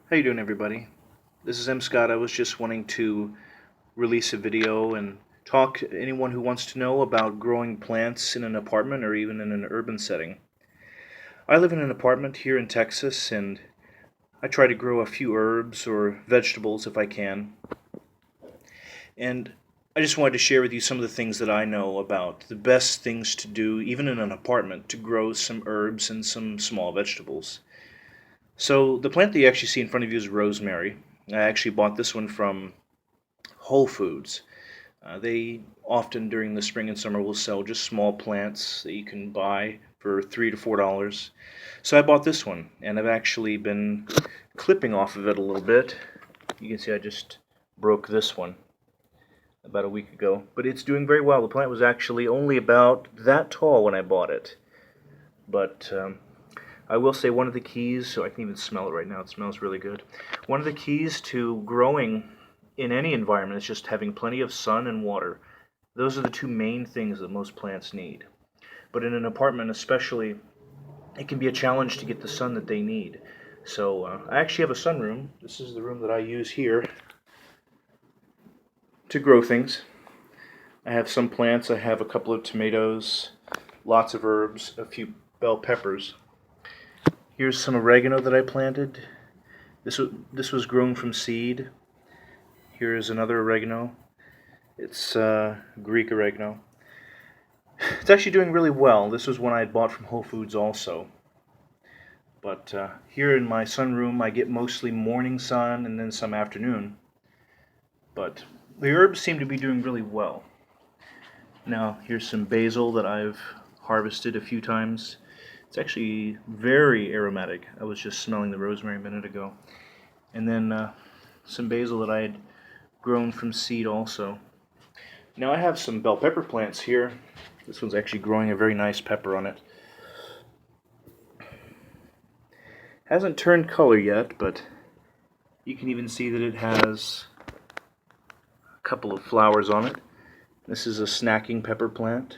How you doing, everybody? This is M. Scott. I was just wanting to release a video and talk to anyone who wants to know about growing plants in an apartment or even in an urban setting. I live in an apartment here in Texas, and I try to grow a few herbs or vegetables if I can. And I just wanted to share with you some of the things that I know about the best things to do, even in an apartment, to grow some herbs and some small vegetables. So the plant that you actually see in front of you is rosemary. I actually bought this one from Whole Foods. They often during the spring and summer will sell just small plants that you can buy for $3 to $4. So I bought this one, and I've actually been clipping off of it a little bit. You can see I just broke this one about a week ago, but it's doing very well. The plant was actually only about that tall when I bought it, but I will say one of the keys, so I can even smell it right now, it smells really good. One of the keys to growing in any environment is just having plenty of sun and water. Those are the two main things that most plants need. But in an apartment especially, it can be a challenge to get the sun that they need. So I actually have a sunroom. This is the room that I use here to grow things. I have some plants. I have a couple of tomatoes, lots of herbs, a few bell peppers. Here's some oregano that I planted. This was grown from seed. Here's another oregano. It's Greek oregano. It's actually doing really well. This was one I had bought from Whole Foods also. But here in my sunroom I get mostly morning sun and then some afternoon. But the herbs seem to be doing really well. Now here's some basil that I've harvested a few times. It's actually very aromatic. I was just smelling the rosemary a minute ago. And then some basil that I had grown from seed also. Now I have some bell pepper plants here. This one's actually growing a very nice pepper on it. Hasn't turned color yet, but you can even see that it has a couple of flowers on it. This is a snacking pepper plant.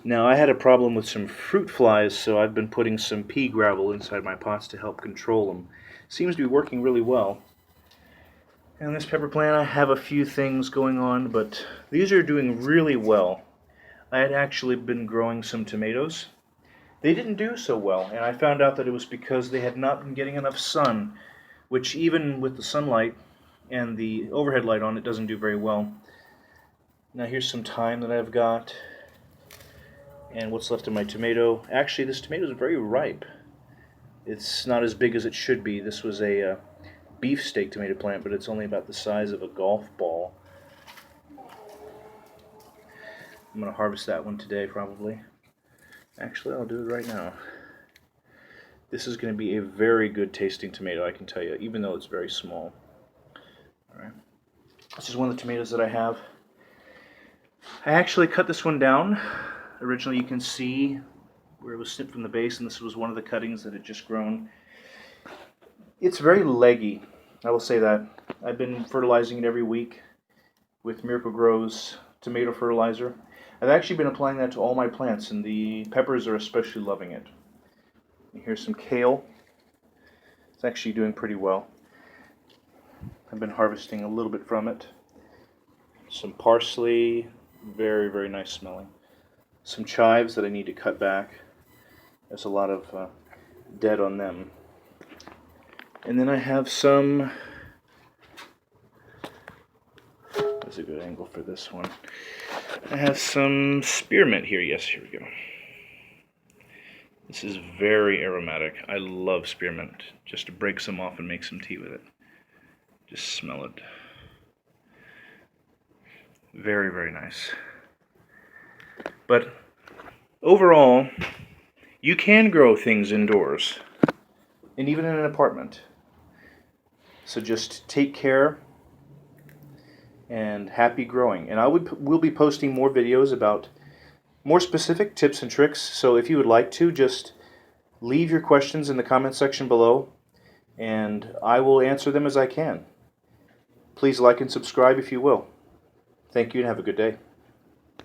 Now I had a problem with some fruit flies, so I've been putting some pea gravel inside my pots to help control them. Seems to be working really well. And this pepper plant, I have a few things going on, but these are doing really well. I had actually been growing some tomatoes. They didn't do so well, and I found out that it was because they had not been getting enough sun, which even with the sunlight and the overhead light on, it doesn't do very well. Now here's some thyme that I've got, and what's left of my tomato. Actually, this tomato is very ripe. It's not as big as it should be. This was a beefsteak tomato plant, but it's only about the size of a golf ball. I'm going to harvest that one today, probably. Actually, I'll do it right now. This is going to be a very good tasting tomato, I can tell you, even though it's very small. Alright. This is one of the tomatoes that I have. I actually cut this one down. Originally, you can see where it was snipped from the base, and this was one of the cuttings that had just grown. It's very leggy, I will say that. I've been fertilizing it every week with Miracle-Gro's tomato fertilizer. I've actually been applying that to all my plants, and the peppers are especially loving it. Here's some kale. It's actually doing pretty well. I've been harvesting a little bit from it. Some parsley, very, very nice smelling. Some chives that I need to cut back. There's a lot of dead on them. And then I have some, that's a good angle for this one. I have some spearmint here. Yes, here we go. This is very aromatic. I love spearmint. Just to break some off and make some tea with it. Just smell it. Very, very nice. But overall, you can grow things indoors, and even in an apartment. So just take care and happy growing. And we'll be posting more videos about more specific tips and tricks. So if you would like to, just leave your questions in the comment section below, and I will answer them as I can. Please like and subscribe if you will. Thank you and have a good day.